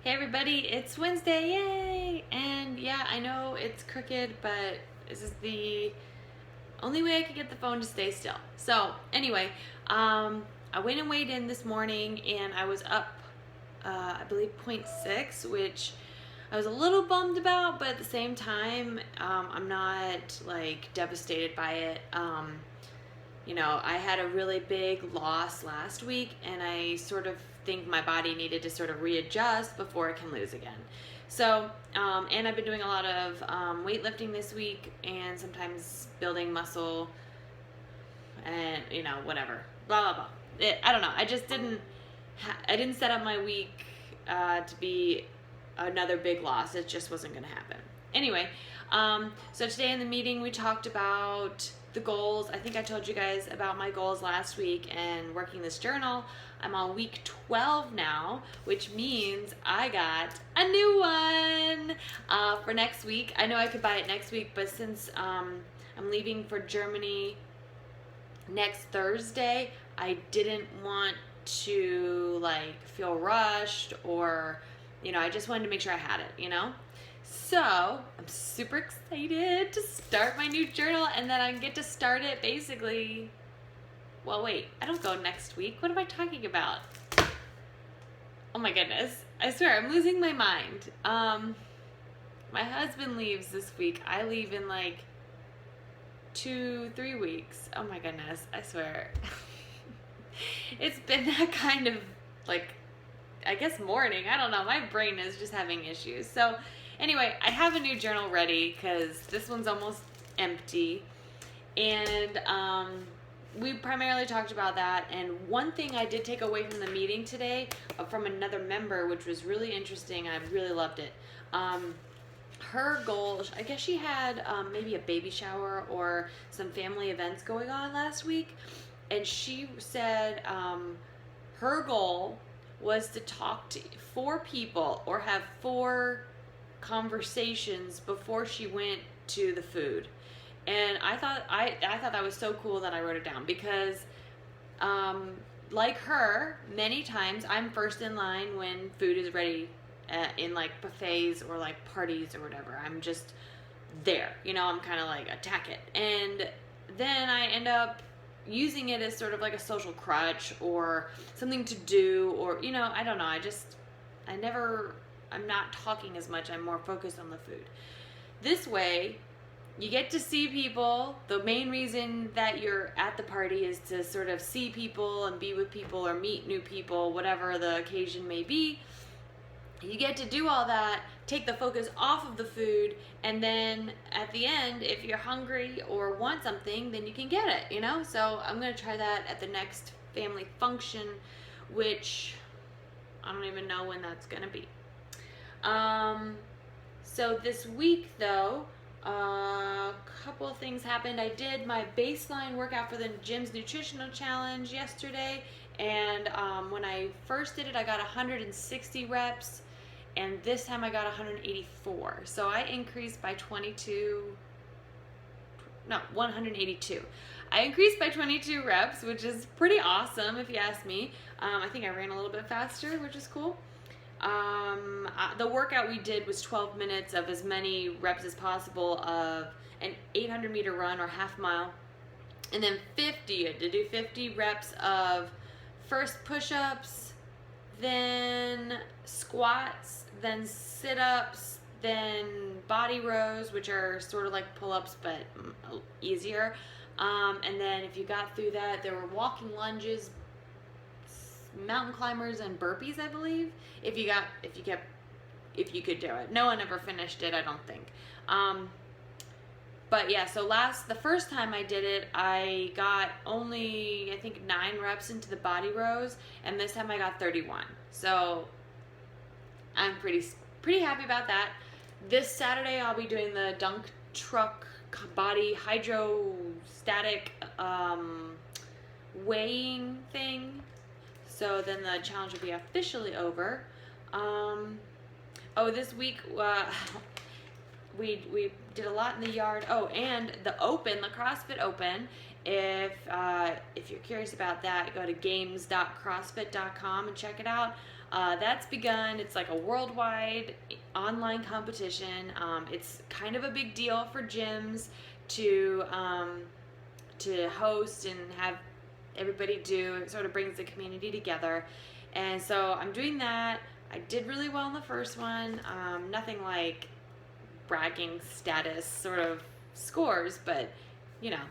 Hey everybody, it's Wednesday, yay! And yeah, I know it's crooked, but this is the only way I could get the phone to stay still. So anyway, I went and weighed in this morning and I was up, I believe 0.6, which I was a little bummed about, but at the same time, I'm not like devastated by it. I had a really big loss last week, and I sort of think my body needed to sort of readjust before it can lose again. So, and I've been doing a lot of weightlifting this week, and sometimes building muscle, and whatever, blah blah blah. I don't know. I just didn't. I didn't set up my week to be another big loss. It just wasn't going to happen. Anyway, so today in the meeting we talked about the goals. I think I told you guys about my goals last week and working this journal. I'm on week 12 now, which means I got a new one for next week. I know I could buy it next week, but since I'm leaving for Germany next Thursday, I didn't want to feel rushed, or I just wanted to make sure I had it, So I'm super excited to start my new journal, and then I get to start it basically. Well, wait, I don't go next week. What am I talking about? Oh my goodness. I swear, I'm losing my mind. My husband leaves this week. I leave in 2-3 weeks. Oh my goodness, I swear. It's been that kind of I guess morning. I don't know. My brain is just having issues. So anyway, I have a new journal ready because this one's almost empty. And we primarily talked about that. And one thing I did take away from the meeting today from another member, which was really interesting. I really loved it. Her goal, I guess she had maybe a baby shower or some family events going on last week. And she said her goal was to talk to 4 people or have 4 conversations before she went to the food. And I thought that was so cool that I wrote it down, because like her, many times I'm first in line when food is ready in buffets or parties or whatever. I'm just there, I'm kind of attack it. And then I end up using it as sort of a social crutch or something to do, or I don't know, I'm not talking as much. I'm more focused on the food. This way you get to see people. The main reason that you're at the party is to sort of see people and be with people or meet new people, whatever the occasion may be. You get to do all that, take the focus off of the food, and then at the end, if you're hungry or want something, then you can get it, So I'm going to try that at the next family function, which I don't even know when that's going to be. So this week, though, a couple of things happened. I did my baseline workout for the gym's nutritional challenge yesterday, and when I first did it, I got 160 reps. And this time I got 184. So I increased by 182. I increased by 22 reps, which is pretty awesome if you ask me. I think I ran a little bit faster, which is cool. The workout we did was 12 minutes of as many reps as possible of an 800 meter run or half mile. And then 50 reps of first push-ups, then squats, then sit-ups, then body rows, which are sort of like pull-ups but easier. And then if you got through that, there were walking lunges, mountain climbers, and burpees, I believe. If you could do it. No one ever finished it, I don't think. But yeah, so the first time I did it, I got only, I think, 9 reps into the body rows, and this time I got 31. So I'm pretty happy about that. This Saturday I'll be doing the dunk truck body hydrostatic weighing thing. So then the challenge will be officially over. This week we did a lot in the yard. Oh, and the CrossFit Open. If you're curious about that, go to games.crossfit.com and check it out. That's begun. It's like a worldwide online competition. It's kind of a big deal for gyms to host and have everybody do. It sort of brings the community together. And so I'm doing that. I did really well in the first one. Nothing like bragging status sort of scores, but you know,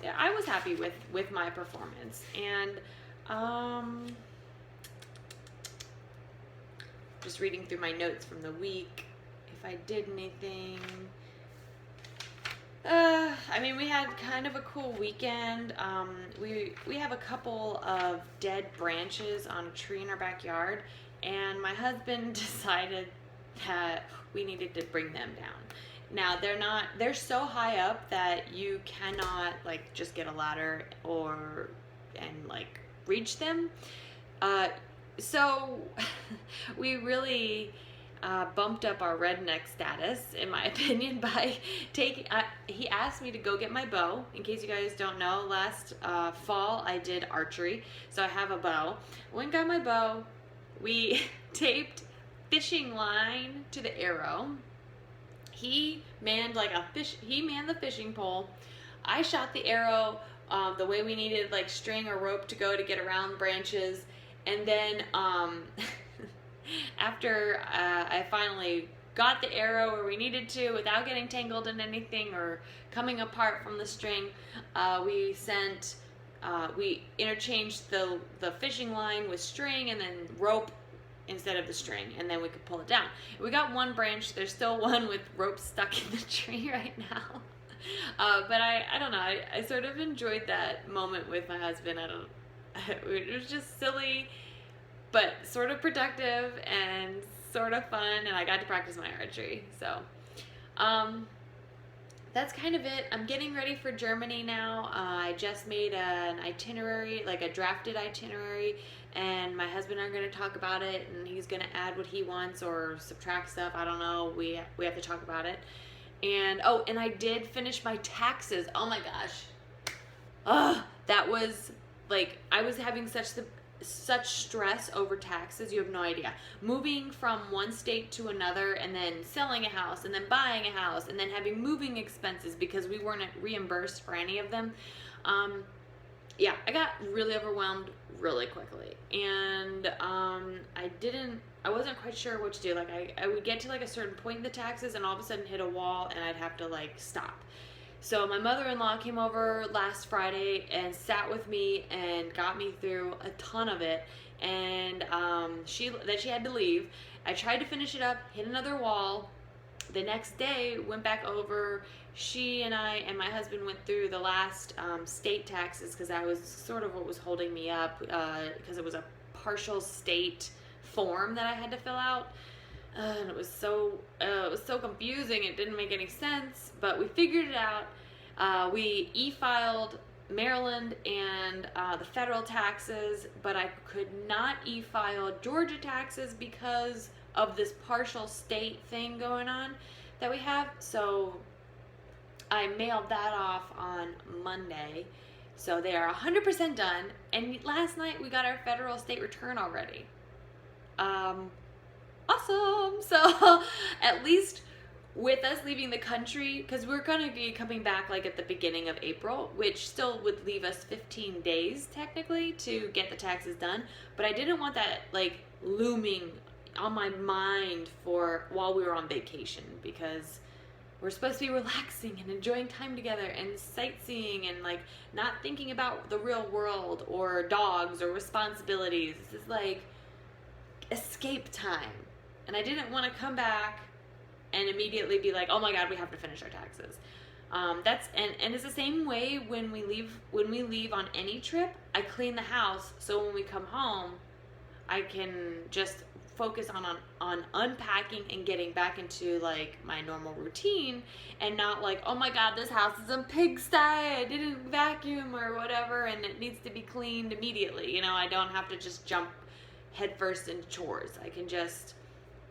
yeah, I was happy with my performance. And just reading through my notes from the week, if I did anything. I mean, we had kind of a cool weekend. We have a couple of dead branches on a tree in our backyard, and my husband decided that we needed to bring them down. Now they're so high up that you cannot like just get a ladder and like reach them. So we really bumped up our redneck status, in my opinion, by he asked me to go get my bow. In case you guys don't know, last fall I did archery, so I have a bow. Went and got my bow. We taped fishing line to the arrow. He manned the fishing pole. I shot the arrow the way we needed, like string or rope to go to get around branches. And then after I finally got the arrow where we needed to without getting tangled in anything or coming apart from the string, we interchanged the fishing line with string and then rope instead of the string, and then we could pull it down. We got one branch. There's still one with rope stuck in the tree right now. But I don't know. I sort of enjoyed that moment with my husband. It was just silly, but sort of productive and sort of fun, and I got to practice my archery. So that's kind of it. I'm getting ready for Germany now. I just made an itinerary, like a drafted itinerary, and my husband and I are going to talk about it, and he's going to add what he wants or subtract stuff. I don't know. We have to talk about it. And and I did finish my taxes. Oh my gosh. That was like, I was having such stress over taxes. You have no idea. Moving from one state to another, and then selling a house, and then buying a house, and then having moving expenses because we weren't reimbursed for any of them. Yeah, I got really overwhelmed really quickly, and I wasn't quite sure what to do. Like I would get to like a certain point in the taxes and all of a sudden hit a wall, and I'd have to like stop. So my mother-in-law came over last Friday and sat with me and got me through a ton of it, and she had to leave. I tried to finish it up, hit another wall. The next day, went back over. She and I and my husband went through the last state taxes, because that was sort of what was holding me up, because it was a partial state form that I had to fill out. And it was so confusing. It didn't make any sense, but we figured it out. We e-filed Maryland and the federal taxes, but I could not e-file Georgia taxes because of this partial state thing going on that we have. So I mailed that off on Monday. So they are 100% done. And last night we got our federal state return already. Awesome. So at least with us leaving the country, because we're going to be coming back like at the beginning of April, which still would leave us 15 days technically to get the taxes done. But I didn't want that like looming on my mind for while we were on vacation, because we're supposed to be relaxing and enjoying time together and sightseeing and like not thinking about the real world or dogs or responsibilities. This is like escape time. And I didn't want to come back and immediately be like, oh my God, we have to finish our taxes. And it's the same way when we leave on any trip. I clean the house, so when we come home, I can just focus on unpacking and getting back into like my normal routine, and not like, oh my God, this house is a pigsty, I didn't vacuum or whatever, and it needs to be cleaned immediately. You know, I don't have to just jump headfirst into chores. I can just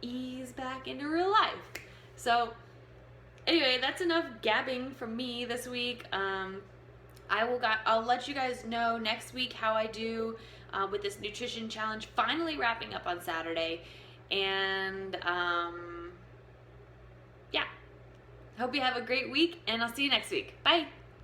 ease back into real life. So anyway, that's enough gabbing from me this week. I'll let you guys know next week how I do. with this nutrition challenge finally wrapping up on Saturday. And yeah, hope you have a great week, and I'll see you next week. Bye.